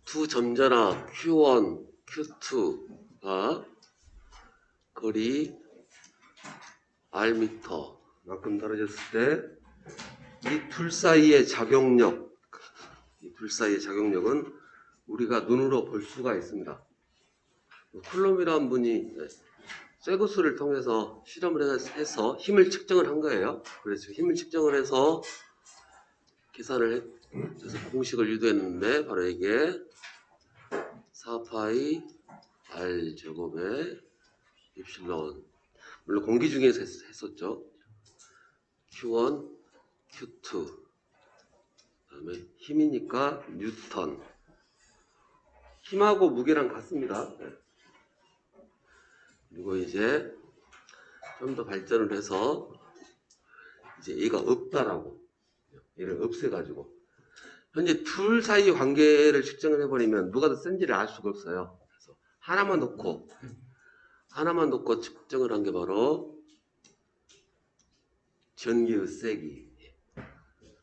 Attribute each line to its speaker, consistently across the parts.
Speaker 1: 두 점자나 Q1, Q2가 거리 R미터 만큼 떨어졌을 때 이 둘 사이의 작용력은 우리가 눈으로 볼 수가 있습니다. 쿨롬이라는 분이 쇠구슬을 통해서 실험을 해서 힘을 측정을 한 거예요. 그래서 힘을 측정을 해서 계산을 해서 공식을 유도했는데 바로 이게 4파이 R 제곱에 입실론, 물론 공기 중에서 했었죠. Q1, Q2, 그다음에 힘이니까 뉴턴. 힘하고 무게랑 같습니다. 그리고 이제 좀 더 발전을 해서 이제 얘가 없다라고, 얘를 없애가지고 현재 둘 사이 관계를 측정을 해버리면 누가 더 센지를 알 수가 없어요. 그래서 하나만 놓고 측정을 한 게 바로 전기의 세기.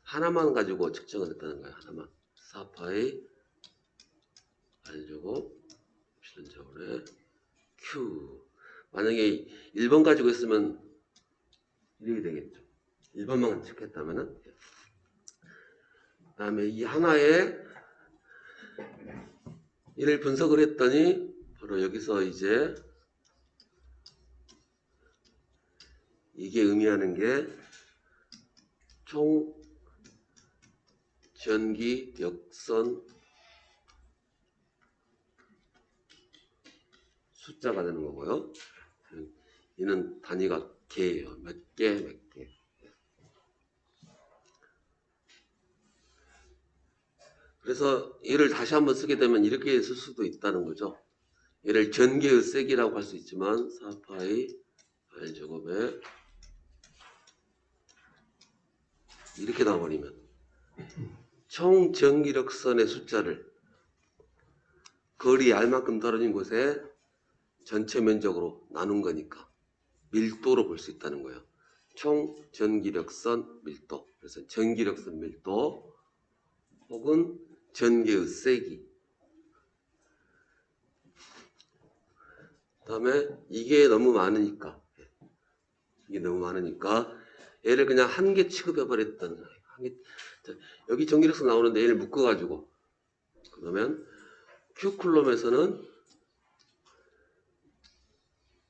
Speaker 1: 하나만 가지고 측정을 했다는 거예요. 하나만. 4파이 R제곱 엡실론 제곱에 Q. 만약에 1번 가지고 있으면 이렇게 되겠죠. 1번만 측했다면은. 그 다음에 이 하나에 이를 분석을 했더니 바로 여기서 이제 이게 의미하는 게 총 전기 역선 숫자가 되는 거고요. 이는 단위가 개예요. 몇 개. 그래서 얘를 다시 한번 쓰게 되면 이렇게 쓸 수도 있다는 거죠. 얘를 전기의 세기라고 할 수 있지만 4파이 R제곱에 이렇게 나와버리면 총 전기력선의 숫자를 거리 R만큼 떨어진 곳에 전체 면적으로 나눈 거니까 밀도로 볼 수 있다는 거예요. 총 전기력선 밀도. 그래서 전기력선 밀도 혹은 전기의 세기. 그 다음에 이게 너무 많으니까 얘를 그냥 한 개 취급해버렸던 거예요. 여기 전기력선 나오는데 얘를 묶어가지고 그러면 Q쿨롬에서는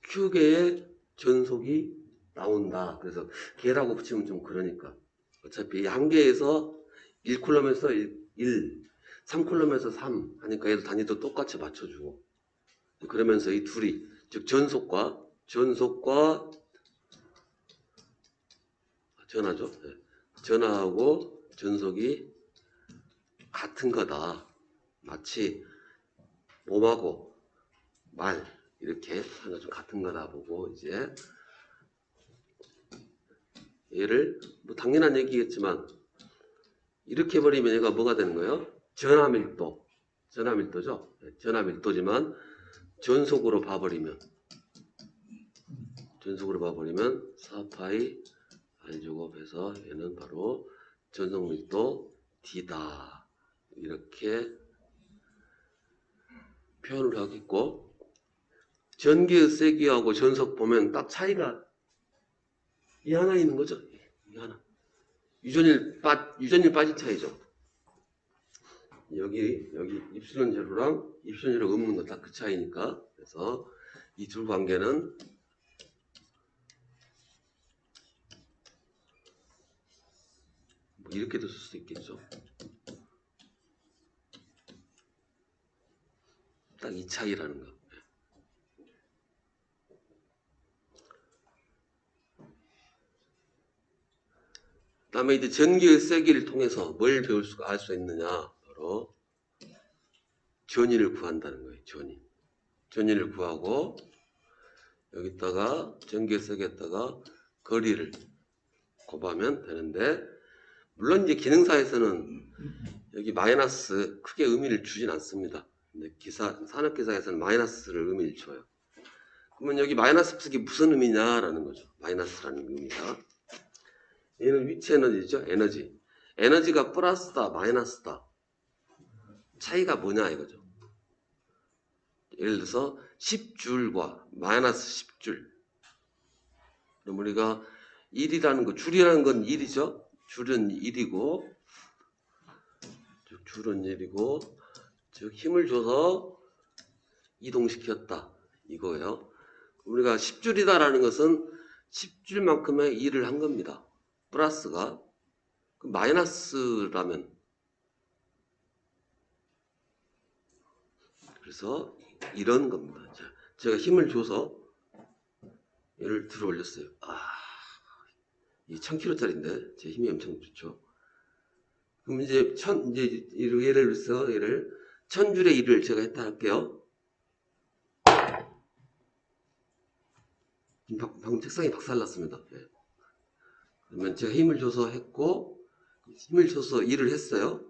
Speaker 1: Q개의 전속이 나온다. 그래서 개라고 붙이면 좀 그러니까 어차피 한 개에서 1쿨럼에서 1, 3쿨럼에서 3 하니까 얘도 단위도 똑같이 맞춰주고 그러면서 이 둘이 즉 전속과 전하죠. 전하하고 전속이 같은 거다. 마치 몸하고 말 이렇게 하나 좀 같은 거다 보고 이제 얘를 뭐 당연한 얘기겠지만 이렇게 버리면 얘가 뭐가 되는 거예요? 전하밀도죠. 전하밀도지만 전속으로 봐버리면 4파이 R제곱해서 얘는 바로 전속밀도 D다. 이렇게 표현을 하겠고 전기의 세기하고 전속 보면 딱 차이가 이 하나 있는 거죠. 이 하나. 유전일 빠진 차이죠. 여기 입실론 제로랑 입실론 제로 없는 거 딱 그 차이니까. 그래서 이 둘 관계는 뭐 이렇게도 쓸 수 있겠죠. 딱 이 차이라는 거. 다음에 이제 전기의 세기를 통해서 뭘 배울 수가 알 수 있느냐. 바로 전위를 구한다는 거예요. 전위를 구하고 여기다가 전기의 세기에다가 거리를 곱하면 되는데 물론 이제 기능사에서는 여기 마이너스 크게 의미를 주진 않습니다. 근데 산업기사에서는 마이너스를 의미를 줘요. 그러면 여기 마이너스 뜻이 무슨 의미냐라는 거죠. 마이너스라는 의미가. 얘는 위치 에너지죠. 에너지. 에너지가 플러스다, 마이너스다. 차이가 뭐냐 이거죠. 예를 들어서 10줄과 마이너스 10줄. 그럼 우리가 1이라는 거, 줄이라는 건 1이죠. 줄은 1이고, 줄은 1이고, 즉 힘을 줘서 이동시켰다. 이거예요. 우리가 10줄이다라는 것은 10줄만큼의 일을 한 겁니다. 플러스가. 마이너스라면. 그래서 이런 겁니다. 자, 제가 힘을 줘서 얘를 들어 올렸어요. 이 1000kg짜리인데 제 힘이 엄청 좋죠. 그럼 이제 예를 들어서 얘를 1000줄의 일을 제가 했다 할게요. 방금 책상이 박살났습니다. 네. 그러면 제가 힘을 줘서 했고, 힘을 줘서 일을 했어요.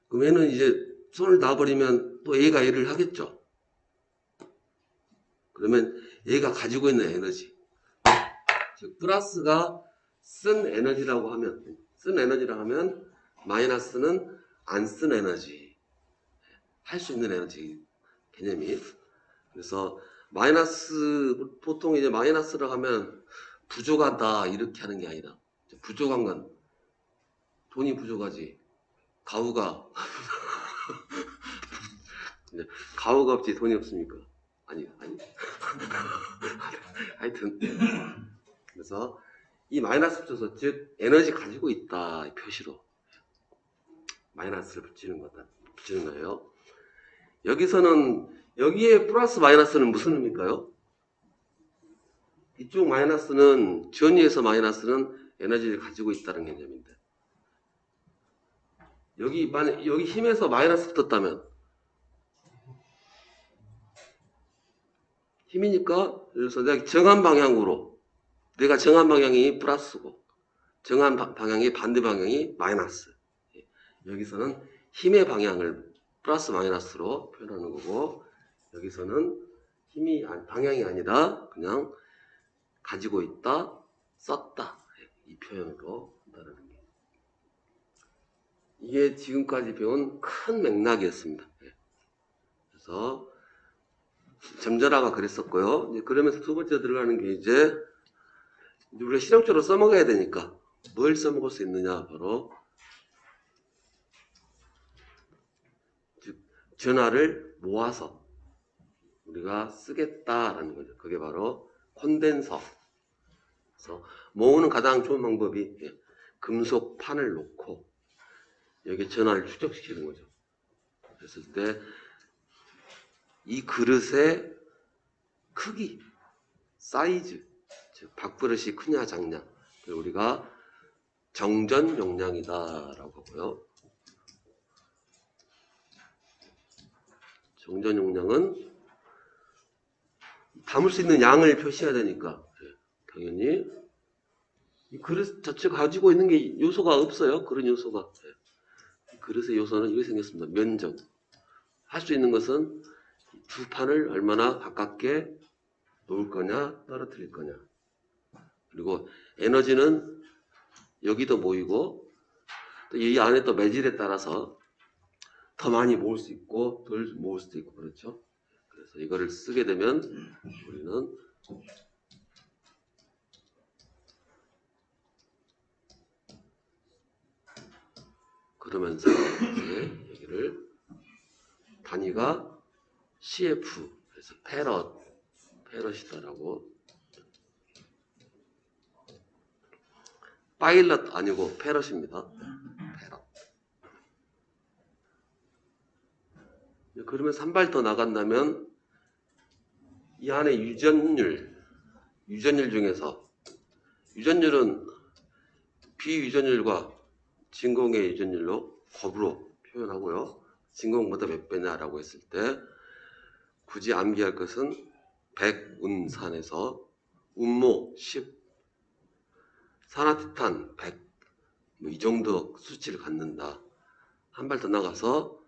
Speaker 1: 그럼 얘는 이제 손을 놔버리면 또 얘가 일을 하겠죠. 그러면 얘가 가지고 있는 에너지, 즉 플러스가 쓴 에너지라고 하면 마이너스는 안 쓴 에너지, 할 수 있는 에너지 개념이. 그래서 마이너스, 보통 이제 마이너스라고 하면 부족하다 이렇게 하는 게 아니라, 부족한 건 돈이 부족하지 가우가 가우가 없지 돈이 없습니까? 아니 하여튼 그래서 이 마이너스 붙여서, 즉 에너지 가지고 있다 표시로 마이너스를 붙이는 거예요. 여기서는 여기에 플러스 마이너스는 무슨 의미일까요? 이쪽 마이너스는 전위에서 마이너스는 에너지를 가지고 있다는 개념인데, 여기 힘에서 마이너스 붙었다면 힘이니까, 그래서 내가 정한 방향이 플러스고 정한 방향이 반대 방향이 마이너스. 여기서는 힘의 방향을 플러스 마이너스로 표현하는 거고, 여기서는 힘이 방향이 아니라 그냥 가지고 있다, 썼다, 이 표현으로 한다는 게, 이게 지금까지 배운 큰 맥락이었습니다. 그래서 점전화가 그랬었고요. 이제 그러면서 두 번째 들어가는 게 이제 우리가 실용적으로 써먹어야 되니까 뭘 써먹을 수 있느냐, 바로 즉 전화를 모아서 우리가 쓰겠다라는 거죠. 그게 바로 콘덴서. 그래서 모으는 가장 좋은 방법이 금속 판을 놓고 여기 전화를 축적시키는 거죠. 그랬을 때 이 그릇의 크기, 사이즈, 즉 밥그릇이 크냐 작냐, 우리가 정전 용량이다라고 하고요. 정전 용량은 담을 수 있는 양을 표시해야 되니까 당연히 이 그릇 자체 가지고 있는 게 요소가 없어요. 그런 요소가. 그릇의 요소는 이렇게 생겼습니다. 면적. 할 수 있는 것은 두 판을 얼마나 가깝게 놓을 거냐, 떨어뜨릴 거냐. 그리고 에너지는 여기도 모이고, 또 이 안에 또 매질에 따라서 더 많이 모을 수 있고, 덜 모을 수도 있고, 그렇죠. 그래서 이거를 쓰게 되면 우리는 그러면서 이제 여기를 단위가 CF, 그래서 페럿이다라고. 파일럿 아니고 페럿입니다. 페럿. 그러면 한 발 더 나간다면 이 안에 유전율 중에서, 유전율은 비유전율과 진공의 유전율로 곱으로 표현하고요. 진공보다 몇 배냐라고 했을 때 굳이 암기할 것은 100운산에서 운모 10, 산화티탄 100, 이 정도 수치를 갖는다. 한 발 더 나가서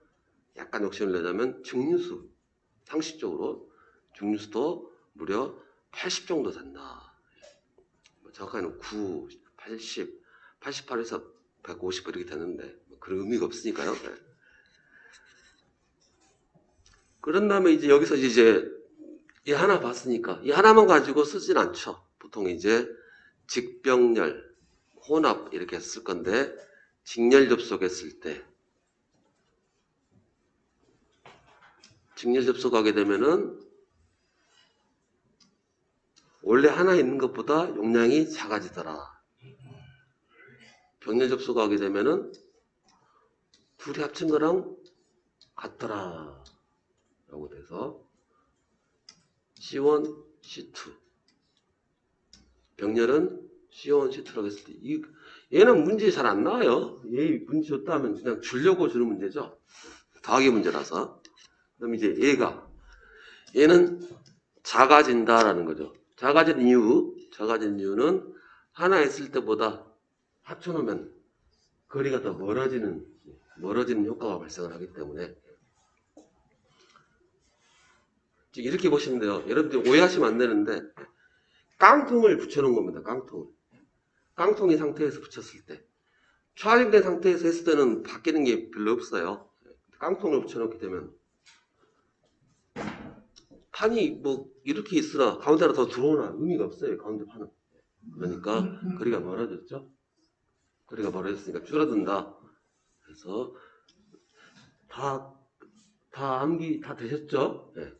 Speaker 1: 약간 욕심을 내자면 증류수, 상식적으로 증류수도 무려 80 정도 된다. 정확하게는 9, 80, 88에서 150 이렇게 되는데 그런 의미가 없으니까요. 네. 그런 다음에 이제 여기서 이제 이 하나 봤으니까 이 하나만 가지고 쓰진 않죠. 보통 이제 직병렬, 혼합 이렇게 쓸 건데 직렬 접속했을 때 직렬 접속하게 되면은 원래 하나 있는 것보다 용량이 작아지더라. 병렬 접속하게 되면은 둘이 합친 거랑 같더라 라고 돼서 C1, C2 병렬은 C1, C2라고 했을 때 얘는 문제 잘 안 나와요. 얘 문제 줬다 하면 그냥 주려고 주는 문제죠. 더하기 문제라서. 그럼 이제 얘는 작아진다라는 거죠. 작아진 이유는 하나 있을 때보다 합쳐놓으면 거리가 더 멀어지는 효과가 발생을 하기 때문에 이렇게 보시면 돼요. 여러분들 오해하시면 안 되는데 깡통을 붙여놓은 겁니다. 깡통이 상태에서 붙였을 때 촬영된 상태에서 했을 때는 바뀌는 게 별로 없어요. 깡통을 붙여놓게 되면 판이 뭐 이렇게 있으나 가운데로 더 들어오나 의미가 없어요. 가운데 판은. 그러니까 거리가 멀어졌죠. 거리가 멀어졌으니까 줄어든다. 그래서 다 암기 다 되셨죠? 네.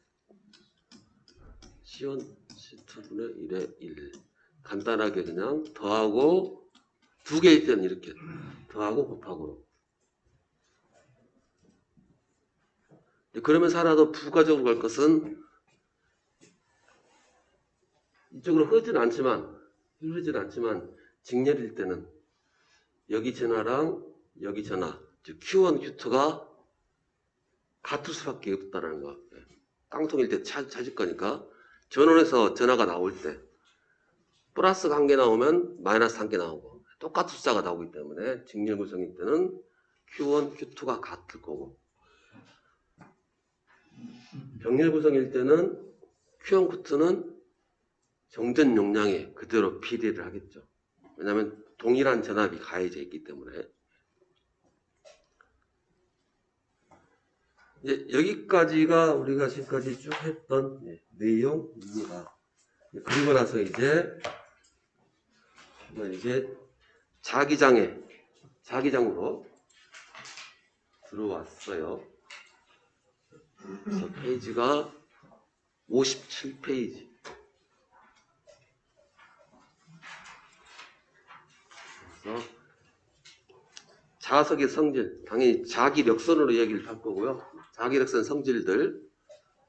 Speaker 1: C1, C2분의 1에 1 간단하게 그냥 더하고 두 개일 때는 이렇게 더하고 곱하고 그러면서 하나 더 부가적으로 갈 것은 이쪽으로 흐르진 않지만 직렬일 때는 여기 전화랑 여기 전화 즉 Q1, Q2가 같을 수밖에 없다는 거. 깡통일 때 찾을 거니까 전원에서 전화가 나올 때 플러스 한 개 나오면 마이너스 한 개 나오고 똑같은 숫자가 나오기 때문에 직렬 구성일 때는 Q1, Q2가 같을 거고 병렬 구성일 때는 Q1, Q2는 정전 용량에 그대로 비례를 하겠죠. 왜냐하면 동일한 전압이 가해져 있기 때문에 이제 여기까지가 우리가 지금까지 쭉 했던 내용입니다. 그리고 나서 이제 자기장으로 들어왔어요. 그래서 페이지가 57페이지. 그래서 자석의 성질, 당연히 자기력선으로 얘기를 할 거고요. 자기력선 성질들.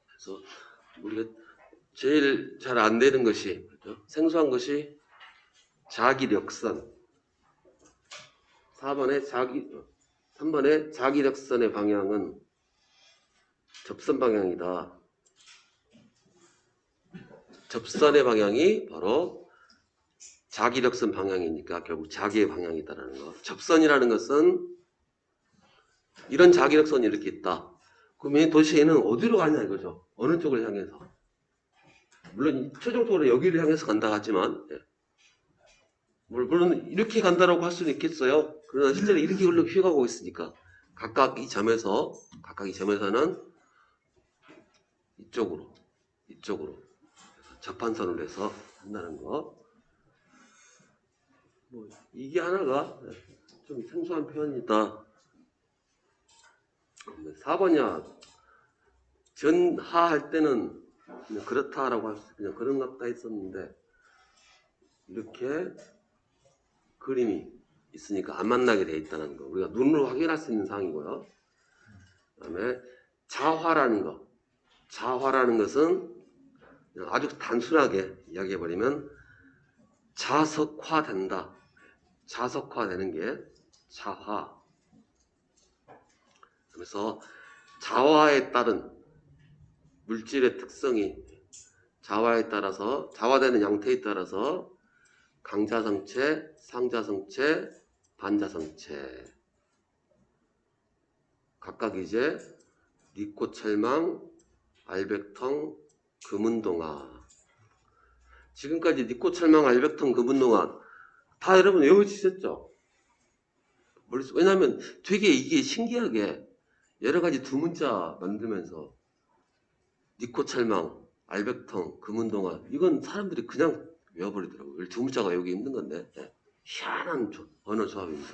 Speaker 1: 그래서 우리가 제일 잘 안 되는 것이 그렇죠? 생소한 것이 자기력선. 3번의 자기력선의 방향은 접선 방향이다. 접선의 방향이 바로 자기력선 방향이니까 결국 자기의 방향이다라는 거. 접선이라는 것은 이런 자기력선이 이렇게 있다. 그러면 도대체 얘는 어디로 가냐 이거죠. 어느 쪽을 향해서. 물론 최종적으로 여기를 향해서 간다 하지만 물론 이렇게 간다라고 할 수는 있겠어요. 그러나 실제로 이렇게 휘어가고 있으니까 각각 이 점에서는 이쪽으로 접한선을 해서 한다는 거. 뭐 이게 하나가 좀 생소한 표현이다. 4번이야. 전하할 때는 그냥 그렇다라고 할 수 그냥 그런갑다 했었는데 이렇게 그림이 있으니까 안 만나게 돼 있다는 거. 우리가 눈으로 확인할 수 있는 사항이고요. 그다음에 자화라는 것은 아주 단순하게 이야기해버리면 자석화된다. 자석화되는 게 자화. 그래서 자화에 따른 물질의 특성이 자화되는 양태에 따라서 강자성체, 상자성체, 반자성체 각각 이제 니코철망, 알백텅, 금운동화. 지금까지 니코철망, 알백텅, 금운동화 다 여러분 외워지셨죠? 왜냐하면 되게 이게 신기하게 여러 가지 두 문자 만들면서 니코철망, 알백텅, 금운동화 이건 사람들이 그냥 외워버리더라고요. 두 문자가 외우기 힘든 건데 희한한 언어 조합입니다.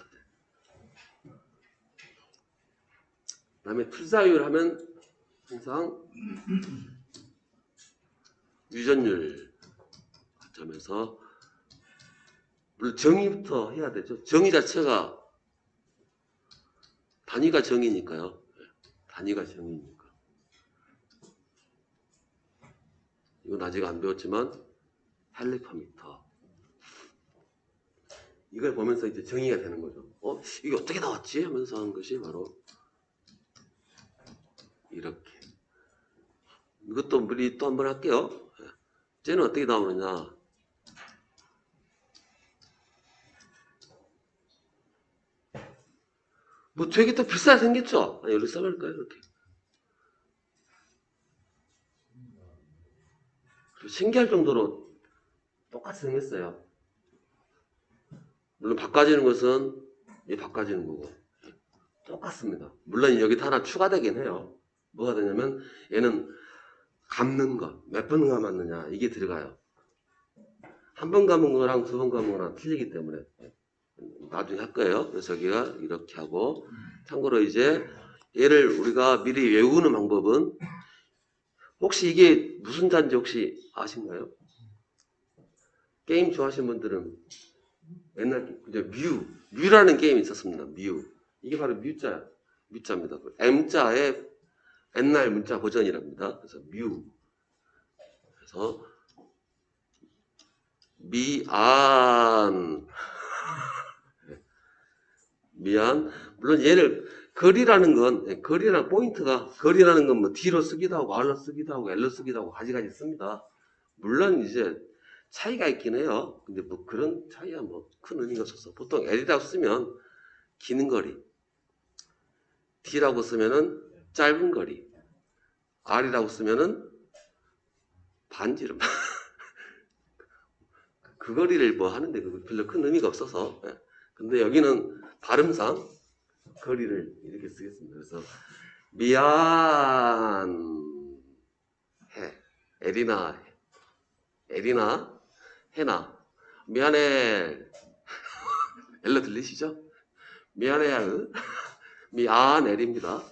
Speaker 1: 그 다음에 투자율 하면 항상 유전율 관점에서 물론 정의부터 해야 되죠. 정의 자체가 단위가 정의니까요. 단위가 정의니까. 이건 아직 안 배웠지만 헬리퍼미터. 이걸 보면서 이제 정의가 되는 거죠. 이게 어떻게 나왔지? 하면서 하는 것이 바로 이렇게. 이것도 우리 또 한번 할게요. 쟤는 어떻게 나오느냐. 뭐 되게 또 비싸게 생겼죠? 여기 써볼까요? 이렇게. 신기할 정도로 똑같이 생겼어요. 물론 바꿔지는 것은 이 바꿔지는 거고 똑같습니다. 물론 여기 하나 추가되긴 해요. 뭐가 되냐면 얘는 감는 거 몇 번 감았느냐 이게 들어가요. 한 번 감은 거랑 두 번 감은 거랑 틀리기 때문에 나중에 할 거예요. 그래서 여기가 이렇게 하고 참고로 이제 얘를 우리가 미리 외우는 방법은 혹시 이게 무슨 자인지 혹시 아신가요? 게임 좋아하시는 분들은 옛날 뮤라는 게임이 있었습니다. 뮤. 이게 바로 뮤자입니다. M자의 옛날 문자 버전이랍니다. 그래서 뮤. 그래서 미안. 물론 얘를 거리라는 포인트가 거리라는 건 뭐 D로 쓰기도 하고 R로 쓰기도 하고 L로 쓰기도 하고 가지가지 씁니다. 물론 이제 차이가 있긴 해요. 근데 뭐 그런 차이야 뭐 큰 의미가 없어서 보통 L이라고 쓰면 긴 거리, D라고 쓰면은 짧은 거리, R이라고 쓰면은 반지름. 그 거리를 뭐 하는데 별로 큰 의미가 없어서. 근데 여기는 발음상 거리를 이렇게 쓰겠습니다. 그래서 미안해. 에리나, 해나. 미안해. 엘러 들리시죠? 미안해요. 미안해입니다.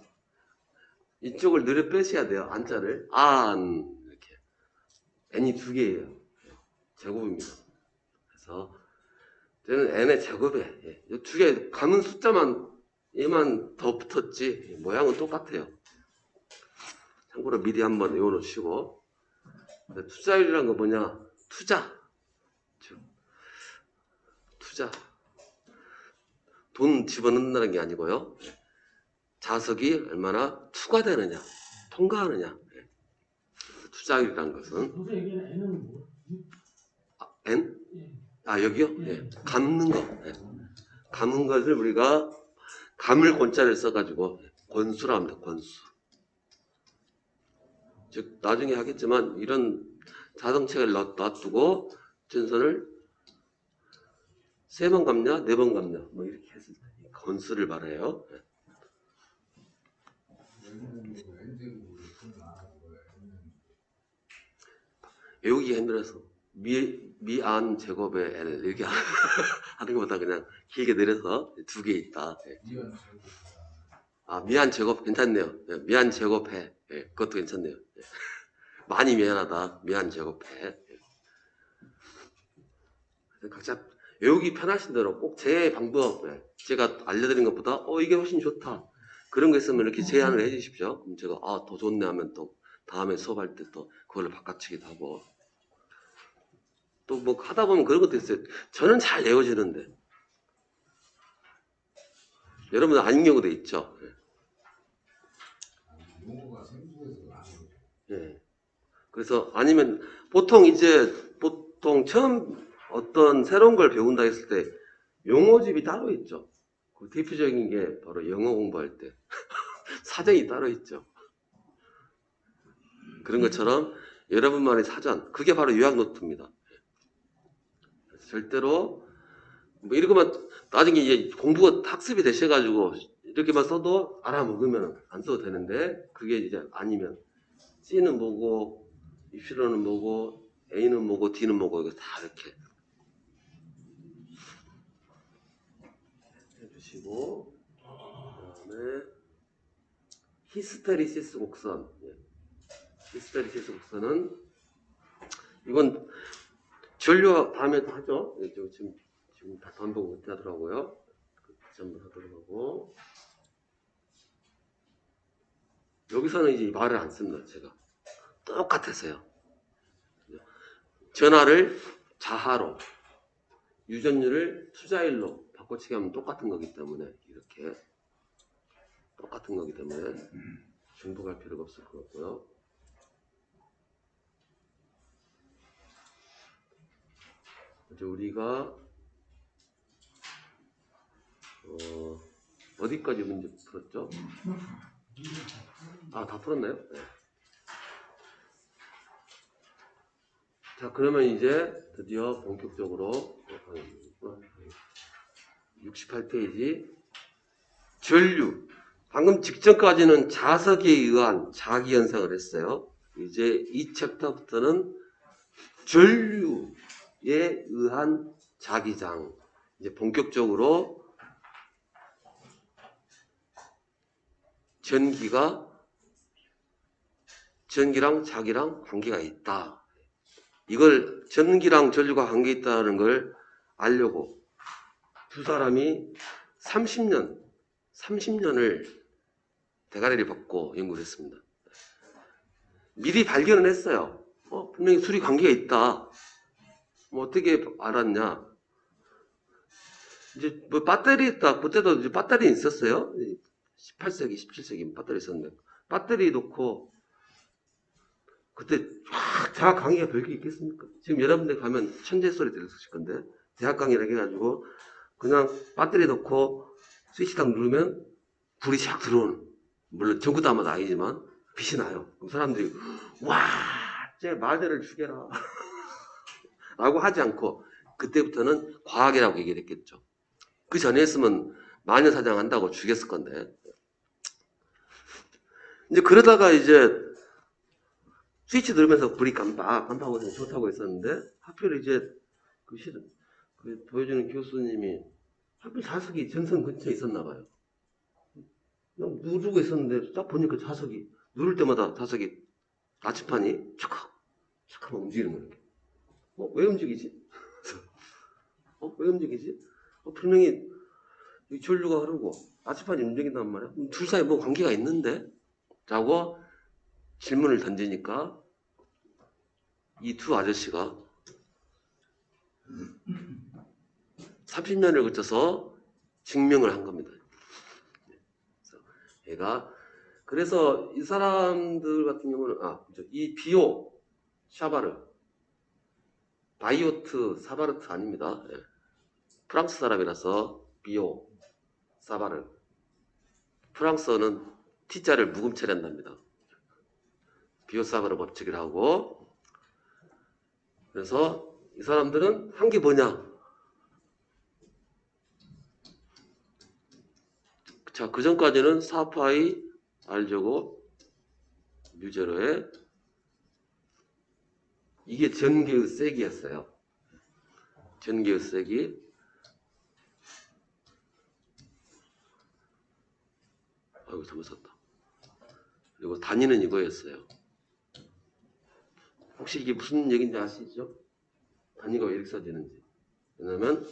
Speaker 1: 이쪽을 느려 빼셔야 돼요. 안자를. 이렇게. n이 두 개예요. 제곱입니다. 그래서 저는 n의 제곱에 이 두 개 감은 숫자만 얘만 더 붙었지 모양은 똑같아요. 참고로 미리 한번 외워놓으시고 투자율이란 거 뭐냐? 투자. 돈 집어넣는다는 게 아니고요. 자석이 얼마나 투과되느냐, 통과하느냐. 투자율이라는 것은
Speaker 2: N은 뭐?
Speaker 1: N? 여기요? 감는 거. 감은 것을 우리가 감을 권자를 써가지고 권수라 합니다. 권수. 즉 나중에 하겠지만 이런 자동책을 놔두고 전선을 3번 감냐 4번 감냐 뭐 이렇게 했을 때 권수를 말해요. 외우기가 힘들어서 미안 제곱의 L 이렇게 하는 것보다 그냥 길게 내려서 두 개 있다. 미안 제곱 괜찮네요. 미안 제곱해. 그것도 괜찮네요. 많이 미안하다. 미안 제곱해. 각자 외우기 편하신 대로 꼭 제 방법, 제가 알려드린 것보다 이게 훨씬 좋다. 그런 거 있으면 이렇게 제안을 해 주십시오. 그럼 제가 더 좋네 하면 또 다음에 수업할 때 또 그걸로 바꿔치기도 하고 또 뭐 하다 보면 그런 것도 있어요. 저는 잘 외워지는데 여러분 아닌 경우도 있죠. 그래서 아니면 보통 처음 어떤 새로운 걸 배운다 했을 때 용어집이 따로 있죠. 그 대표적인 게 바로 영어 공부할 때 사전이 따로 있죠. 그런 것처럼 여러분만의 사전, 그게 바로 요약 노트입니다. 절대로 뭐 이렇게만 나중에 이제 공부가 학습이 되셔가지고 이렇게만 써도 알아먹으면 안 써도 되는데, 그게 이제 아니면 C는 뭐고 입시로는 뭐고 A는 뭐고 D는 뭐고 이거 다 이렇게 해주시고, 그다음에 히스테리시스 곡선. 히스테리시스 곡선은 이건 전류 다음에 하죠. 지금 다 반복 못 하더라고요. 전부 하도록 하고, 여기서는 이제 말을 안 씁니다. 제가 똑같았어요. 전하를 자하로, 유전율을 투자일로 바꿔치기 하면 똑같은 거기 때문에, 이렇게 똑같은 거기 때문에 중복할 필요가 없을 것 같고요. 이제 우리가 어디까지 문제 풀었죠? 아, 다 풀었나요? 네. 자, 그러면 이제 드디어 본격적으로 68페이지 전류. 방금 직전까지는 자석에 의한 자기 현상을 했어요. 이제 이 챕터부터는 전류에 의한 자기장. 이제 본격적으로 전기랑 자기랑 관계가 있다. 이걸 전기랑 전류가 관계 있다는 걸 알려고 두 사람이 30년을 대가리를 벗고 연구를 했습니다. 미리 발견을 했어요. 분명히 술이 관계가 있다. 뭐 어떻게 알았냐? 이제 뭐 배터리 있다. 그때도 이제 배터리 있었어요. 18세기, 17세기 배터리 있었는데, 배터리 놓고 그때 대학 강의가 별게 있겠습니까? 지금 여러분들 가면 천재 소리 들으실 건데, 대학 강의를 해가지고 그냥 배터리 놓고 스위치 딱 누르면 불이 샥 들어오는, 물론 전구 다마다 아니지만 빛이 나요. 그럼 사람들이 와, 쟤 말들을 죽여라 라고 하지 않고, 그때부터는 과학이라고 얘기를 했겠죠. 그 전에 했으면 마녀사냥 한다고 죽였을 건데, 이제 그러다가 이제 스위치 누르면서 불이 깜빡하고 좋다고 했었는데, 하필 이제 그 보여주는 교수님이 하필 자석이 전선 근처에 있었나 봐요. 그냥 누르고 있었는데 딱 보니까 자석이, 누를 때마다 자석이, 나치판이 촥 움직이는 거예요. 왜 움직이지? 왜 움직이지? 분명히 전류가 흐르고 나치판이 움직인단 말이야. 둘 사이에 뭐 관계가 있는데? 라고 질문을 던지니까 이 두 아저씨가 30년을 거쳐서 증명을 한 겁니다. 그래서 이 사람들 같은 경우는, 이 비오 샤바르, 바이오트 사바르트 아닙니다. 프랑스 사람이라서 비오 사바르. 프랑스어는 T자를 묵음 처리한답니다. 비오 사바르 법칙을 하고, 그래서 이 사람들은 한 게 뭐냐? 자, 그 전까지는 4파이 R제곱 뮤제로에, 이게 전개의 세기였어요. 전개의 세기. 아이고, 잘못 썼다. 그리고 단위는 이거였어요. 혹시 이게 무슨 얘기인지 아시죠? 단위가 왜 이렇게 써지는지. 왜냐면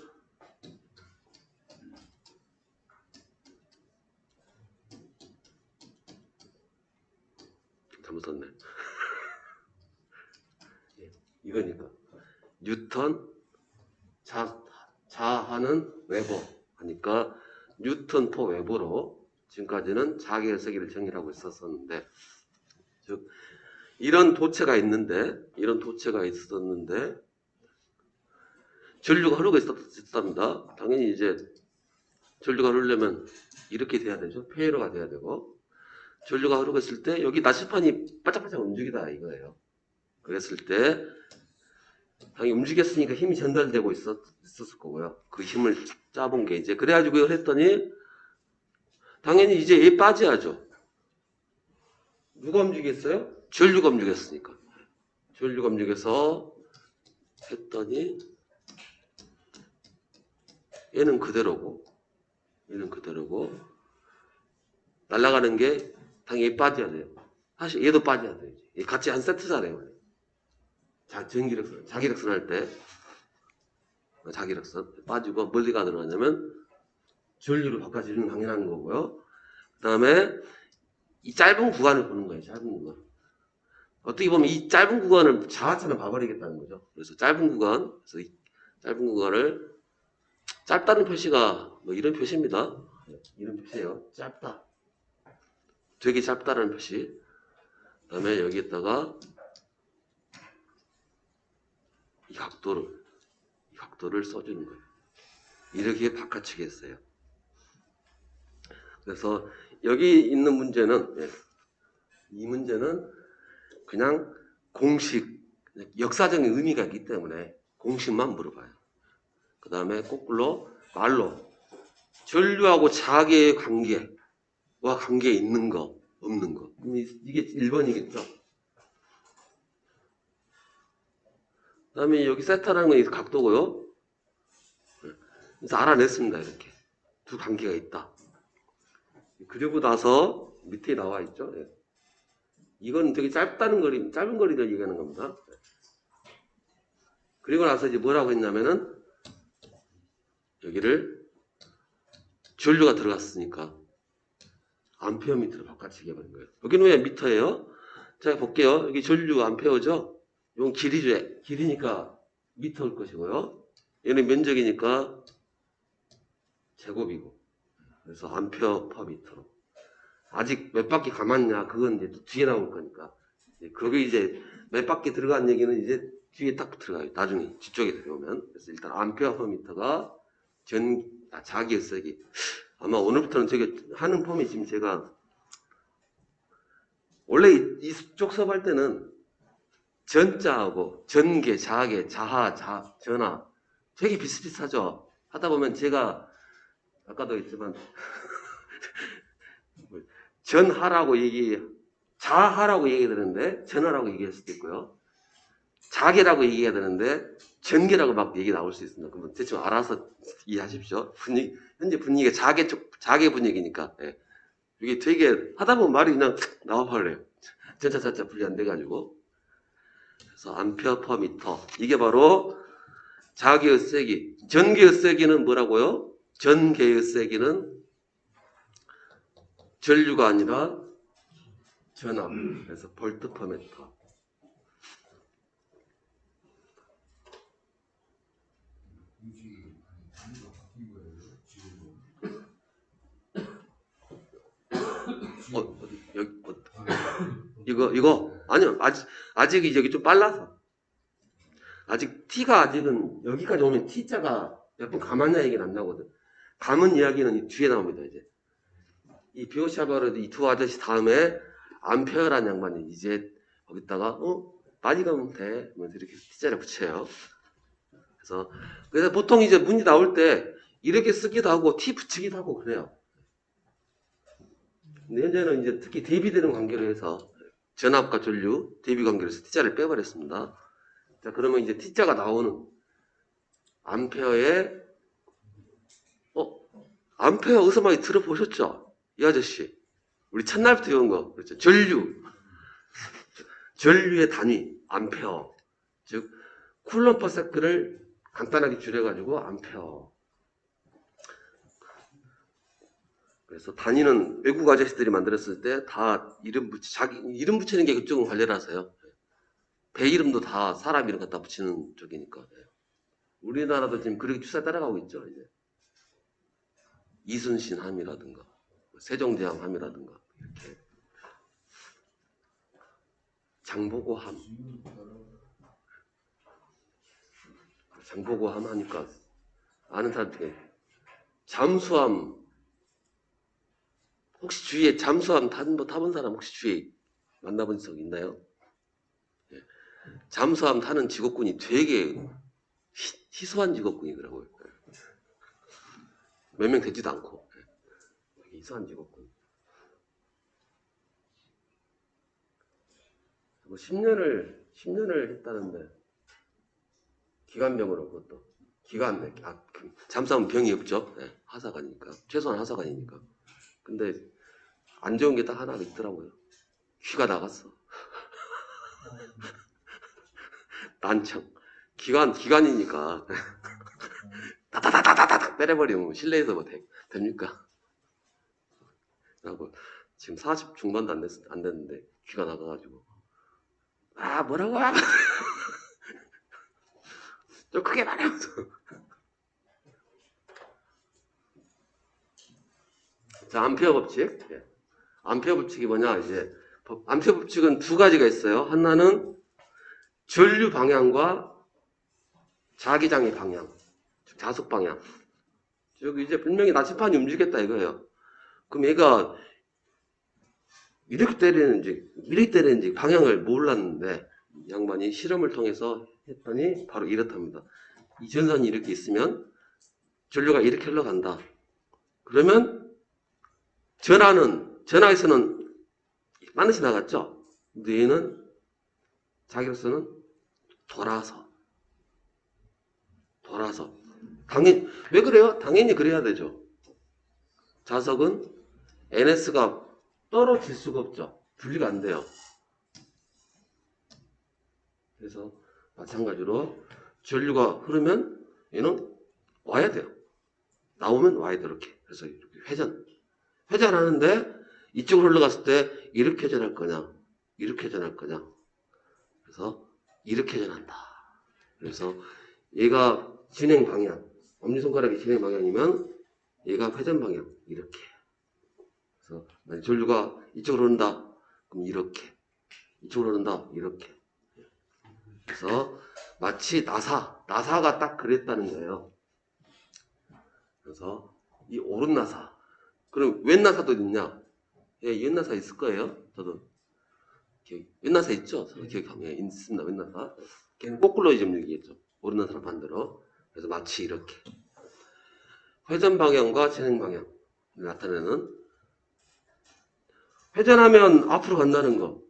Speaker 1: 잘못 썼네. 이거니까 뉴턴 자하는 웨버 하니까 뉴턴 포 웨버로 지금까지는 자기의 세기를 정의하고 있었는데, 즉 이런 도체가 있었는데 전류가 흐르고 있었답니다. 당연히 이제 전류가 흐르려면 이렇게 돼야 되죠. 페이로가 돼야 되고, 전류가 흐르고 있을 때 여기 나시판이 바짝바짝 움직이다 이거예요. 그랬을 때 당연히 움직였으니까 힘이 전달되고 있었을 거고요. 그 힘을 짜본 게 이제 그래가지고 이걸 했더니 당연히 이제 얘 빠져야죠. 누가 움직였어요? 전류가 움직였으니까. 전류가 움직여서 했더니 얘는 그대로고 날아가는 게 당연히 빠져야 돼요. 사실 얘도 빠져야 돼요. 같이 한 세트잖아요. 원래. 전기력선, 자기력선 할 때 자기력선 빠지고 멀리 가도록 하냐면 전류로 바꿔주는 당연한 거고요. 그 다음에 이 짧은 구간을 보는 거예요. 짧은 구간. 어떻게 보면 이 짧은 구간을 자화처럼 봐버리겠다는 거죠. 그래서 짧은 구간, 그래서 이 짧은 구간을 짧다는 표시가 뭐 이런 표시입니다. 이런 표시예요. 짧다. 되게 짧다는 표시. 그 다음에 여기에다가 이 각도를 써주는 거예요. 이렇게 바꿔치기 했어요. 그래서 여기 있는 문제는 이 문제는 그냥 공식, 역사적인 의미가 있기 때문에 공식만 물어봐요. 그 다음에 거꾸로 말로 전류하고 자기의 관계와 관계 있는 거, 없는 거. 이게 1번이겠죠. 그 다음에 여기 세타라는 건 이 각도고요. 그래서 알아냈습니다. 이렇게. 두 관계가 있다. 그리고 나서 밑에 나와 있죠. 이건 되게 짧은 거리를 얘기하는 겁니다. 그리고 나서 이제 뭐라고 했냐면은 여기를 전류가 들어갔으니까 암페어 미터로 바꿔치기 해버린 거예요. 여기는 왜 미터예요? 자, 볼게요. 여기 전류 암페어죠? 이건 길이죠. 길이니까 미터일 것이고요. 얘는 면적이니까 제곱이고. 그래서 암페어 퍼 미터로. 아직 몇 바퀴 감았냐? 그건 이제 또 뒤에 나올 거니까. 거기 이제 몇 바퀴 들어간 얘기는 이제 뒤에 딱 들어가요. 나중에 뒤쪽에 들어오면. 그래서 일단 암페어 퍼 미터가 자기의 세기. 아마 오늘부터는 저게 하는 폼이 지금 제가 원래 이쪽 수업할 때는 전자하고 전개, 자개, 자하, 전하 되게 비슷비슷하죠. 하다 보면 제가 아까도 했지만 전하라고 자하라고 얘기해야 되는데 전하라고 얘기할 수도 있고요. 자개라고 얘기해야 되는데 전개라고 막 얘기 나올 수 있습니다. 그러면 대충 알아서 이해하십시오. 현재 분위기가 자개 분위기니까. 이게 되게 하다 보면 말이 그냥 나와버려요. 전차 분리 안 돼가지고. 그래서 암페어 퍼 미터. 이게 바로 자개의 세기. 전개의 세기는 뭐라고요? 전개의 세기는 전류가 아니라 전압. 그래서 볼트 퍼 미터. 이거 아니요. 아직 여기 좀 빨라서. 아직 T가 아직은 여기까지 오면 T자가 몇 번 감았냐 얘기는 안 나오거든. 감은 이야기는 이 뒤에 나옵니다. 이제 이 비오샤바르드 이 두 아저씨 다음에 암페어라는 양반이 이제 거기다가 많이 가면 돼. 뭐 이렇게 T자를 붙여요. 그래서 보통 이제 문이 나올 때 이렇게 쓰기도 하고 T 붙이기도 하고 그래요. 근데 현재는 이제 특히 대비되는 관계로 해서 전압과 전류 대비 관계로 해서 T자를 빼버렸습니다. 자, 그러면 이제 T자가 나오는 암페어의 암페어 어디서 많이 들어보셨죠? 이 아저씨. 우리 첫날부터 배운 거. 그렇죠. 전류의 단위, 암페어. 즉, 쿨럼 퍼 세크를 간단하게 줄여가지고 암페어. 그래서 단위는 외국 아저씨들이 만들었을 때 다 자기 이름 붙이는 게 그쪽은 관련하세요. 배 이름도 다 사람 이름 갖다 붙이는 쪽이니까. 우리나라도 지금 그렇게 추세 따라가고 있죠. 이제 이순신 함이라든가 세종대왕 함이라든가 이렇게 장보고 함 하니까 아는 사람들이 잠수함 혹시 주위에 잠수함 타본 사람 혹시 주위에 만나본 적 있나요? 예. 잠수함 타는 직업군이 되게 희소한 직업군이더라고요. 몇 명 되지도 않고. 되게 희소한 직업군. 뭐 10년을 했다는데, 기관병으로 그것도. 잠수함 병이 없죠. 예, 하사관이니까. 최소한 하사관이니까. 근데 안 좋은 게 딱 하나 있더라고요. 귀가 나갔어. 난청. 기관이니까. 따다다다다닥 때려버리면 실내에서 뭐 됩니까? 라고 지금 40 중반도 안 됐는데 귀가 나가가지고 뭐라고? 좀 크게 말하면서. 자, 암페어 법칙. 예. 암페어 법칙이 뭐냐? 이제 암페어 법칙은 두 가지가 있어요. 하나는 전류 방향과 자기장의 방향, 즉 자속 방향. 여기 이제 분명히 나침판이 움직였다 이거예요. 그럼 얘가 이렇게 때리는지 방향을 몰랐는데 이 양반이 실험을 통해서 했더니 바로 이렇답니다. 이 전선이 이렇게 있으면 전류가 이렇게 흘러간다. 그러면 전하에서는 반드시 나갔죠. 근데 얘는 자기로서는 돌아서 왜 그래요? 당연히 그래야 되죠. 자석은 NS가 떨어질 수가 없죠. 분리가 안 돼요. 그래서 마찬가지로 전류가 흐르면 얘는 와야 돼요. 나오면 와야 돼요. 이렇게. 그래서 이렇게 회전하는데 이쪽으로 흘러갔을 때 이렇게 회전할 거냐, 이렇게 회전할 거냐. 그래서 이렇게 회전한다. 그래서 얘가 진행 방향, 엄지손가락이 진행 방향이면 얘가 회전 방향, 이렇게. 그래서 만약 전류가 이쪽으로 흐른다, 그럼 이렇게. 이쪽으로 흐른다, 이렇게. 그래서 마치 나사가 딱 그랬다는 거예요. 그래서 이 오른 나사. 그럼 왼 나사도 있냐? 예, 왼 나사 있을 거예요. 저도 왼 나사 있죠? 저도 기억하면 있습니다. 왼 나사. 걔는 거꾸로 좀 얘기했죠. 오른 나사랑 반대로. 그래서 마치 이렇게 회전 방향과 진행 방향 나타내는, 회전하면 앞으로 간다는 거.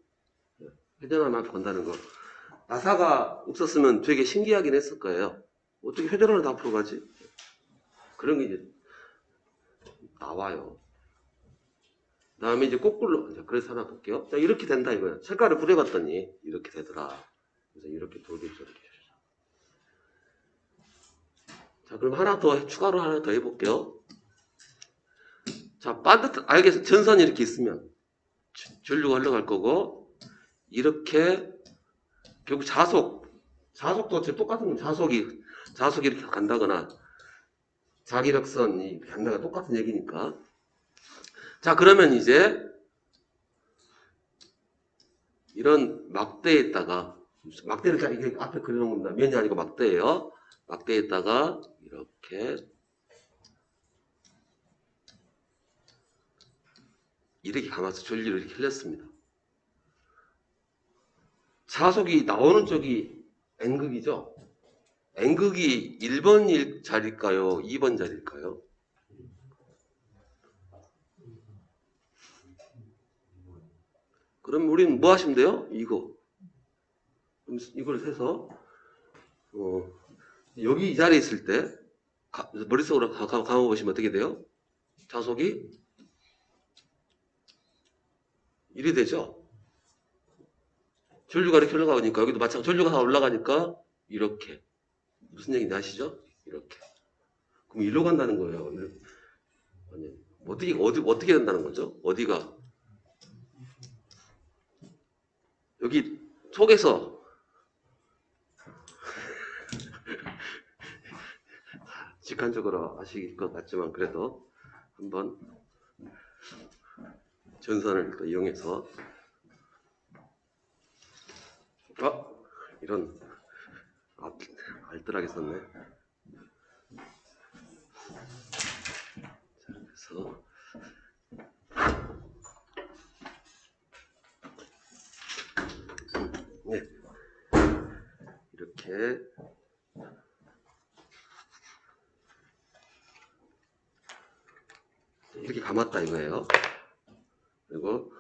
Speaker 1: 회전하면 앞으로 간다는 거. 나사가 없었으면 되게 신기하긴 했을 거예요. 어떻게 회전하는데 앞으로 가지? 그런 게 이제 나와요. 그 다음에 이제 거꾸로, 그래서 하나 볼게요. 자, 이렇게 된다 이거야. 색깔을 뿌려봤더니 이렇게 되더라. 그래서 이렇게 돌겠죠. 이렇게. 자, 그럼 추가로 하나 더 해볼게요. 자, 알겠어. 전선이 이렇게 있으면 전류가 흘러갈 거고, 이렇게, 결국 자속도 지금 똑같은 건 자속이 이렇게 간다거나, 자기력선이 간다가 똑같은 얘기니까. 자, 그러면 이제, 이런 막대에다가, 막대를 이게 앞에 그려놓은 겁니다. 면이 아니고 막대예요. 막대에다가, 이렇게 감아서 전류를 이렇게 흘렸습니다. 자속이 나오는 쪽이 N극이죠? N극이 1번 자리일까요? 2번 자리일까요? 그럼 우리는 뭐 하시면 돼요? 그럼 이걸 해서, 여기 이 자리에 있을 때, 머릿속으로 감아보시면 어떻게 돼요? 자속이 이리 되죠? 전류가 이렇게 올라가니까, 여기도 마찬가지로 전류가 다 올라가니까, 이렇게. 무슨 얘기인지 아시죠? 이렇게. 그럼 일로 간다는 거예요. 아니, 어떻게 된다는 거죠? 어디가? 여기 속에서 직관적으로 아실 것 같지만 그래도 한번 전선을 또 이용해서 이런 알뜰하게 썼네. 자, 그래서 네. 이렇게 감았다 이거예요. 그리고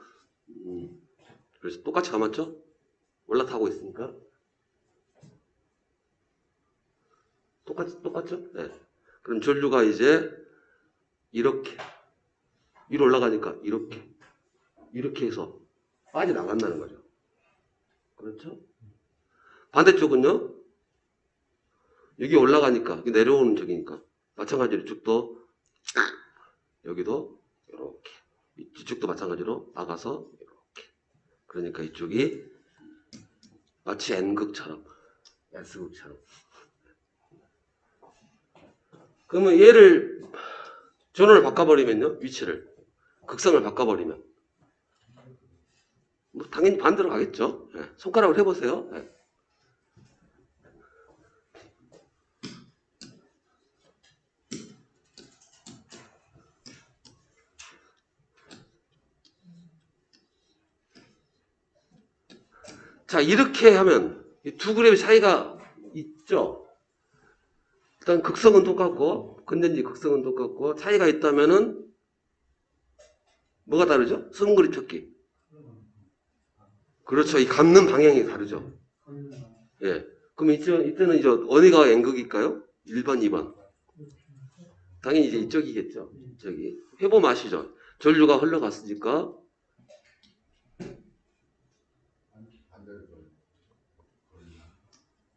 Speaker 1: 그래서 똑같이 감았죠? 올라타고 있으니까 똑같죠? 네. 그럼 전류가 이제 이렇게 위로 올라가니까 이렇게 해서 빠져나간다는 거죠. 그렇죠? 반대쪽은요? 여기 올라가니까 여기 내려오는 쪽이니까 마찬가지로 이쪽도 여기도 이렇게 이쪽도 마찬가지로 나가서 이렇게 그러니까 이쪽이 마치 N극처럼 S극처럼 그러면 얘를 전원을 바꿔버리면요 위치를 극성을 바꿔버리면 뭐 당연히 반대로 가겠죠. 네. 손가락으로 해보세요. 네. 자 이렇게 하면 이 두 그램의 차이가 있죠. 일단 극성은 똑같고 건전지 극성은 똑같고 차이가 있다면은 뭐가 다르죠? 수분그립 척기. 그렇죠. 이 감는 방향이 다르죠. 예. 그럼 이때는 이제 어디가 N극일까요? 1번, 2번. 당연히 이제 이쪽이겠죠. 이쪽이. 해보면 아시죠? 전류가 흘러갔으니까.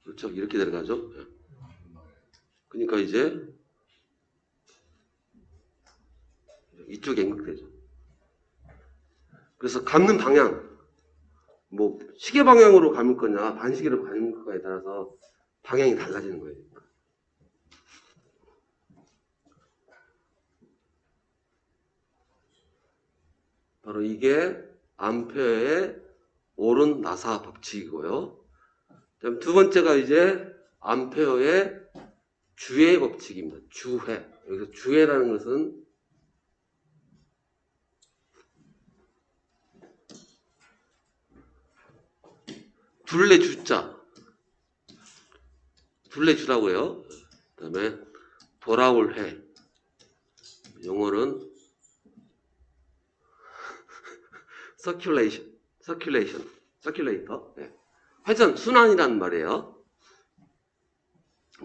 Speaker 1: 그렇죠. 이렇게 내려가죠. 예. 그러니까 이제 이쪽 N극되죠. 그래서 감는 방향. 뭐 시계 방향으로 감을 거냐 반시계로 감을 거냐에 따라서 방향이 달라지는 거예요. 바로 이게 암페어의 옳은 나사 법칙이고요. 그다음 두 번째가 이제 암페어의 주해 법칙입니다. 주해. 여기서 주해라는 것은 둘레주라고요. 그 다음에 돌아올 해. 영어는 circulator. 네. 회전, 순환이라는 말이에요.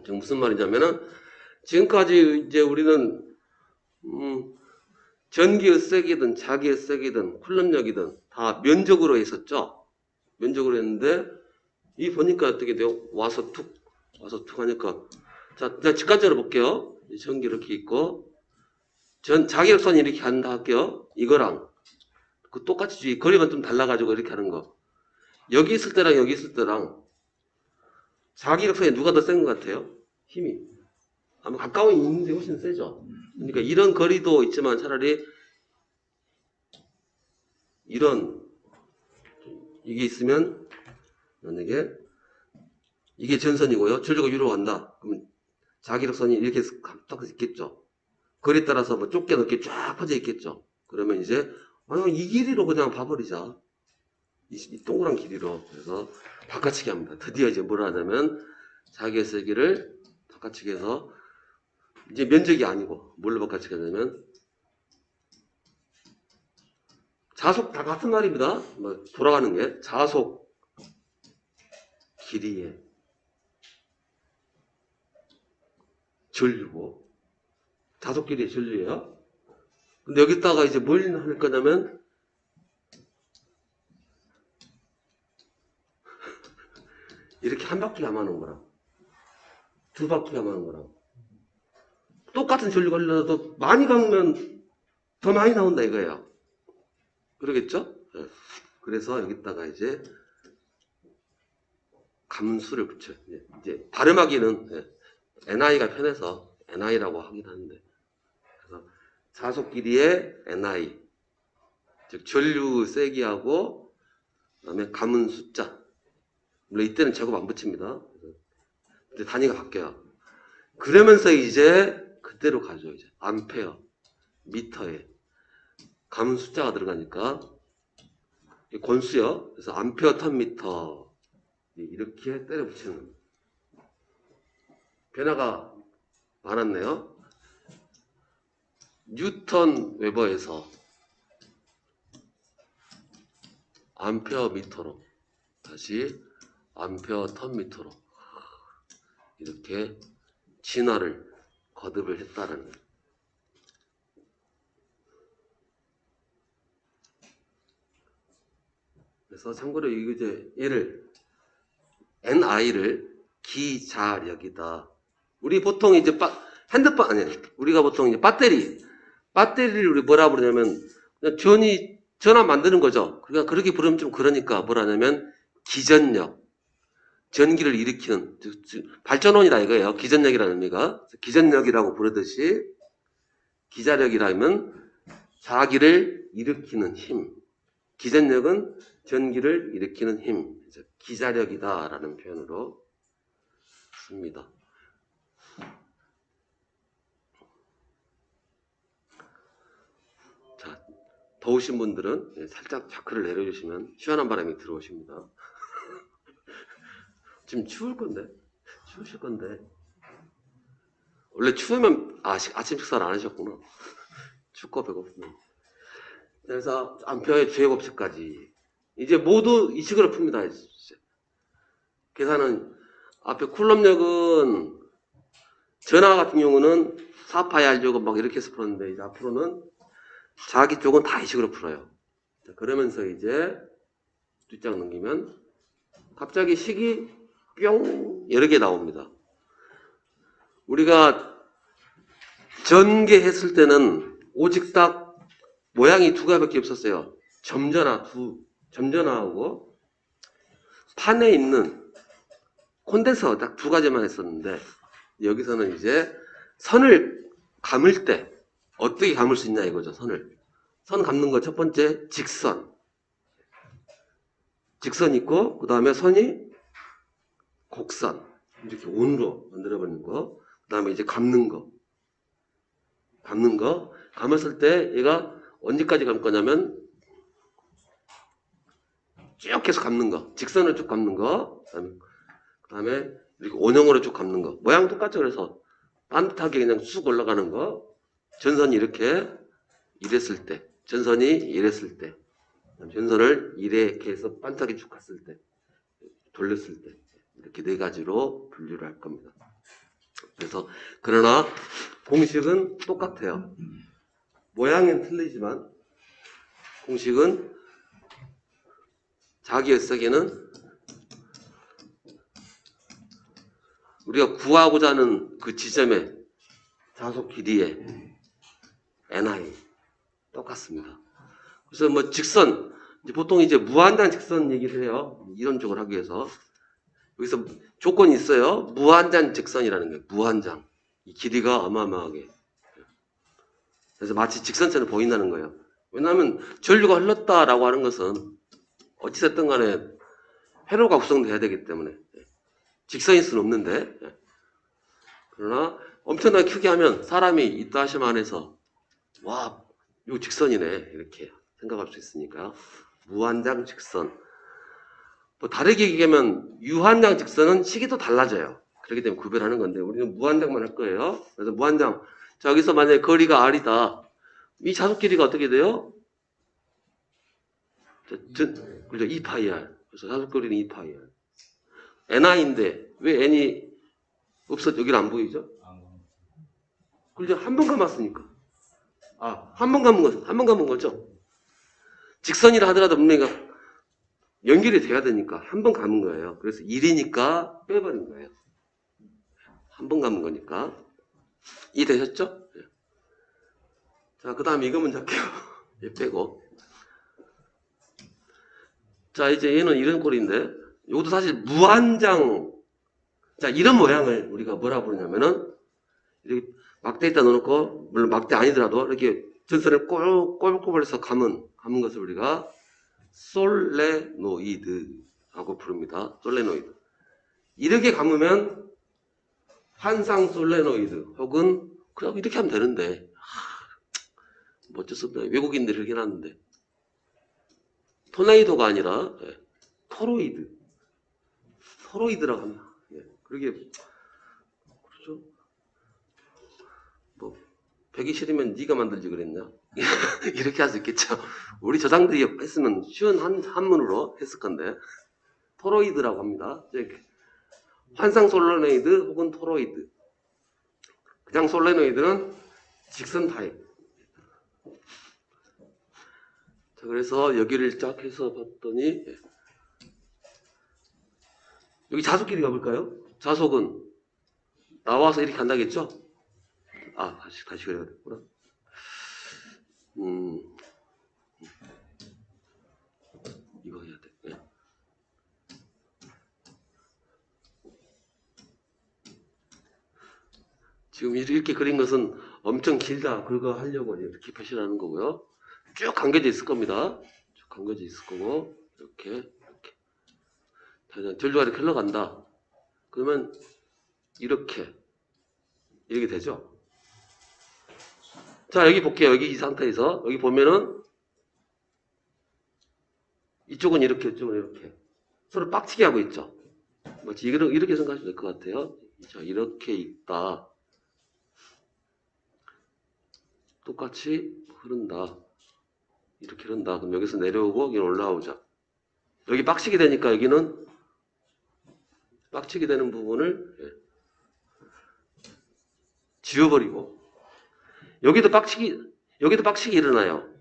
Speaker 1: 지금 무슨 말이냐면은 지금까지 이제 우리는 전기의 세기든 자기의 세기든 쿨럼력이든 다 면적으로 했었죠. 면적으로 했는데 이 보니까 어떻게 돼요? 와서 툭 하니까 자 직관적으로 볼게요. 전기 이렇게 있고 자기력선이 이렇게 한다 할게요. 이거랑 그 똑같이 거리가 좀 달라가지고 이렇게 하는 거. 여기 있을 때랑 여기 있을 때랑 자기력선이 누가 더 센 것 같아요? 힘이 아마 가까운 있는데 훨씬 세죠. 그러니까 이런 거리도 있지만 차라리 이런 이게 있으면 만약에 이게 전선이고요. 전류가 위로 간다. 그러면 자기력선이 이렇게 딱 있겠죠. 거리에 따라서 뭐 좁게 넓게 쫙 퍼져 있겠죠. 그러면 이제 이 길이로 그냥 봐버리자. 이 동그란 길이로. 그래서 바꿔치기 합니다. 드디어 이제 뭘 하냐면 자기의 세기를 바꿔치기 해서 이제 면적이 아니고 뭘로 바꿔치기 하냐면 자속 다 같은 말입니다. 뭐 돌아가는 게 자속 길이에 전류고 자속 길이의 전류예요. 근데 여기다가 이제 뭘 할 거냐면 이렇게 한 바퀴 감아놓은 거랑 두 바퀴 감아놓은 거랑 똑같은 전류가 흘러도 많이 감으면 더 많이 나온다 이거예요. 그러겠죠? 네. 그래서 여기다가 이제 감수를 붙여요. 이제 발음하기는 NI가 편해서 NI라고 하긴 하는데 그래서 자속 길이의 NI 즉 전류 세기하고 그다음에 감은 숫자 물론 이때는 제곱 안 붙입니다. 이제 단위가 바뀌어요. 그러면서 이제 그대로 가죠. 이제 암페어 미터에 감은 숫자가 들어가니까 권수요. 그래서 암페어 턴 미터 이렇게 때려 붙이는 겁니다. 변화가 많았네요. 뉴턴 웨버에서 암페어 미터로 다시 암페어 턴 미터로 이렇게 진화를 거듭을 했다는 거예요. 그래서 참고로 이제 얘를 NI를 기자력이다. 우리 보통 이제 핸드폰 아니 우리가 보통 이제 배터리를 우리 뭐라 부르냐면 그냥 전화 만드는 거죠. 그러니까 그렇게 부르면 좀 그러니까 뭐라 하냐면 기전력, 전기를 일으키는 발전원이다 이거예요. 기전력이라는 의미가 기전력이라고 부르듯이 기자력이라면 자기를 일으키는 힘, 기전력은 전기를 일으키는 힘, 기자력이다라는 표현으로 씁니다. 자, 더우신 분들은 살짝 자크를 내려주시면 시원한 바람이 들어오십니다. 지금 추우실 건데 원래 추우면 아침 식사를 안 하셨구나. 춥고 배고프면. 그래서 암페어의 주의 법칙까지 이제 모두 이 식으로 풉니다. 계산은 앞에 쿨럼력은 전화 같은 경우는 4파이 알제곱 막 이렇게 해서 풀었는데 이제 앞으로는 자기 쪽은 다 이 식으로 풀어요. 자, 그러면서 이제 뒷장 넘기면 갑자기 식이 뿅 여러 개 나옵니다. 우리가 전개했을 때는 오직 딱 모양이 두 가지밖에 없었어요. 점전화하고 판에 있는 콘덴서 딱 두 가지만 했었는데 여기서는 이제 선을 감을 때 어떻게 감을 수 있냐 이거죠. 선 감는 거 첫 번째 직선 있고 그 다음에 선이 곡선 이렇게 온으로 만들어버리는 거 그 다음에 이제 감는 거 감았을 때 얘가 언제까지 감 거냐면 쭉 계속 감는 거 직선으로 쭉 감는 거 그 다음에 이렇게 원형으로 쭉 감는 거 모양 똑같죠. 그래서 반듯하게 그냥 쑥 올라가는 거 전선이 이렇게 이랬을 때 전선을 이렇게 해서 반듯하게 쭉 갔을 때 돌렸을 때 이렇게 네 가지로 분류를 할 겁니다. 그래서 그러나 공식은 똑같아요. 모양은 틀리지만 공식은 자기 엿새기는 우리가 구하고자 하는 그 지점의 자속 길이의 NI 똑같습니다. 그래서 뭐 직선 보통 이제 무한장 직선 얘기를 해요. 이론적으로 하기 위해서 여기서 조건이 있어요. 무한장 직선이라는 거예요. 무한장 이 길이가 어마어마하게 그래서 마치 직선처럼 보인다는 거예요. 왜냐하면 전류가 흘렀다라고 하는 것은 어찌됐든 간에 회로가 구성돼야 되기 때문에 직선일 수는 없는데 그러나 엄청나게 크게 하면 사람이 있다 하시면 안에서 와 이거 직선이네 이렇게 생각할 수 있으니까 무한장 직선 뭐 다르게 얘기하면 유한장 직선은 시기도 달라져요. 그렇기 때문에 구별하는 건데 우리는 무한장만 할 거예요. 그래서 무한장 자 여기서 만약에 거리가 R이다 이 자속 길이가 어떻게 돼요? 그죠? 2파이R 그래서 자속 거리는 2파이R NI인데 왜 N이 여기는 안 보이죠? 그죠? 한 번 감았으니까 한 번 감은 거죠? 직선이라 하더라도 분명히 연결이 돼야 되니까 한 번 감은 거예요. 그래서 1이니까 빼버린 거예요. 한 번 감은 거니까. 이해되셨죠? 자, 그 다음에 이거 먼저 할게요. 얘 빼고. 자, 이제 얘는 이런 꼴인데, 이것도 사실 무한장. 자, 이런 모양을 우리가 뭐라 부르냐면은, 이렇게 막대에다 넣어놓고, 물론 막대 아니더라도, 이렇게 전선을 꼬불꼬불해서 감은 것을 우리가 솔레노이드라고 부릅니다. 솔레노이드. 이렇게 감으면 환상 솔레노이드 혹은 그냥 이렇게 하면 되는데 뭐 어쩔 수 없다. 외국인들이 그렇게 해놨는데 토네이도가 아니라 토로이드. 토로이드라고 합니다. 예. 그러게 그렇죠. 뭐 배기 싫으면 네가 만들지 그랬냐? 이렇게 할 수 있겠죠. 우리 저장들이 했으면 쉬운 한문으로 했을 건데 토로이드라고 합니다. 환상 솔레노이드 혹은 토로이드. 그냥 솔레노이드는 직선 타입. 자, 그래서 여기를 쫙 해서 봤더니 여기 자속 길이가 볼까요? 자속은 나와서 이렇게 간다겠죠? 아, 다시 그려야 되구나. 이거 해야 돼. 네. 지금 이렇게 그린 것은 엄청 길다. 그거 하려고 이렇게 표시를 하는 거고요. 쭉 감겨져 있을 겁니다. 쭉 감겨져 있을 거고, 이렇게. 전류가 이렇게 흘러간다. 그러면 이렇게 되죠. 자, 여기 볼게요. 여기 이 상태에서 여기 보면은 이쪽은 이렇게, 이쪽은 이렇게 서로 빡치게 하고 있죠. 뭐지 이렇게 생각하시면 될 것 같아요. 자, 이렇게 있다. 똑같이 흐른다. 이렇게 흐른다. 그럼 여기서 내려오고 여기는 올라오자. 여기 빡치게 되니까 여기는 빡치게 되는 부분을 지워버리고 여기도 빡치기 일어나요.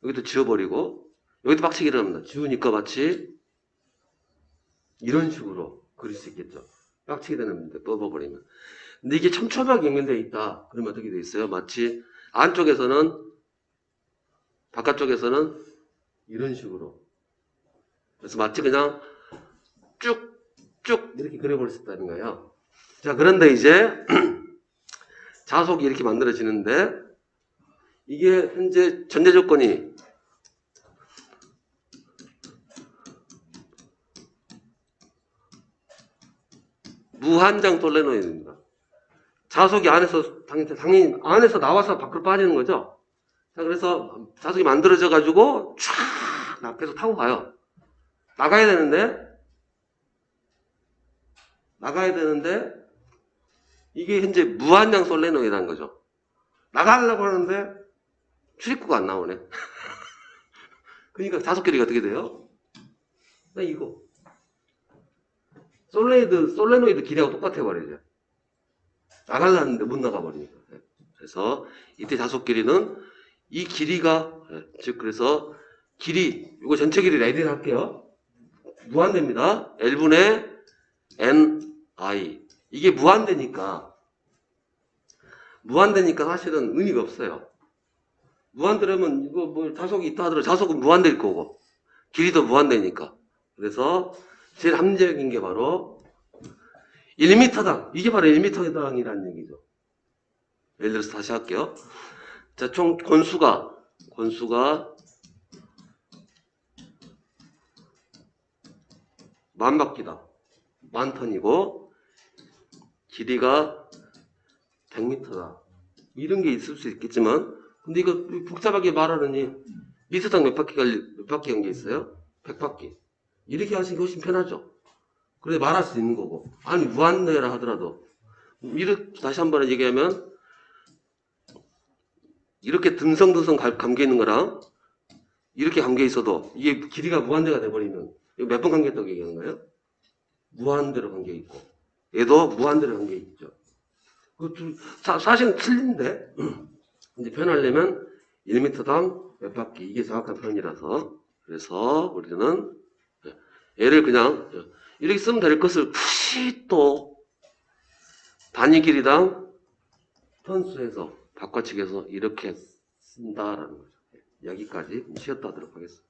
Speaker 1: 여기도 지워버리고 여기도 빡치기 일어납니다. 지우니까 마치 이런 식으로 그릴 수 있겠죠. 빡치게 되는데 뽑아버리면. 근데 이게 촘촘하게 연결되어 있다. 그러면 어떻게 되어 있어요? 마치 안쪽에서는 바깥쪽에서는 이런 식으로. 그래서 마치 그냥 쭉쭉 이렇게 그려볼 수 있다는 거예요. 자, 그런데 이제 자속이 이렇게 만들어지는데 이게 현재 전제 조건이 무한장 솔레노이드입니다. 자속이 안에서 당연히 안에서 나와서 밖으로 빠지는 거죠. 자, 그래서 자속이 만들어져 가지고 쫙 계속 타고 가요. 나가야 되는데 이게 현재 무한장 솔레노이드라는 거죠. 나가려고 하는데 출입구가 안 나오네. 그러니까 자속 길이가 어떻게 돼요? 이거 솔레노이드 길이하고 똑같아 버리죠. 나가려는데 못 나가 버리니까. 그래서 이때 자속 길이는 이 길이가 즉 그래서 길이 이거 전체 길이 레디를 할게요. 무한대입니다. L분의 NI 이게 무한대니까 사실은 의미가 없어요. 무한대라면 이거 뭐 자속이 있다 하더라도 자속은 무한대일 거고 길이도 무한대니까. 그래서 제일 합리적인 게 바로 1m당 이게 바로 1m당이라는 얘기죠. 예를 들어서 다시 할게요. 자, 총 권수가 10,000바퀴다. 10,000톤이고 길이가 100m다. 이런 게 있을 수 있겠지만 근데 이거 복잡하게 말하느니 미터당 몇 바퀴 한 게 있어요? 100바퀴. 이렇게 하시는 게 훨씬 편하죠. 그래 말할 수 있는 거고. 아니 무한대라 하더라도 이렇게 다시 한번 얘기하면 이렇게 듬성듬성 감겨 있는 거랑 이렇게 감겨 있어도 이게 길이가 무한대가 돼버리면 이거 몇 번 감겼다고 얘기하는 거예요? 무한대로 감겨 있고 얘도 무한대로 감겨 있죠. 사실은 틀린데 이제 표현하려면 1m당 몇 바퀴 이게 정확한 표현이라서 그래서 우리는 얘를 그냥 이렇게 쓰면 될 것을 굳이 또 단위 길이당 턴수에서 바꿔치기해서 이렇게 쓴다라는 거죠. 여기까지 쉬었다 하도록 하겠습니다.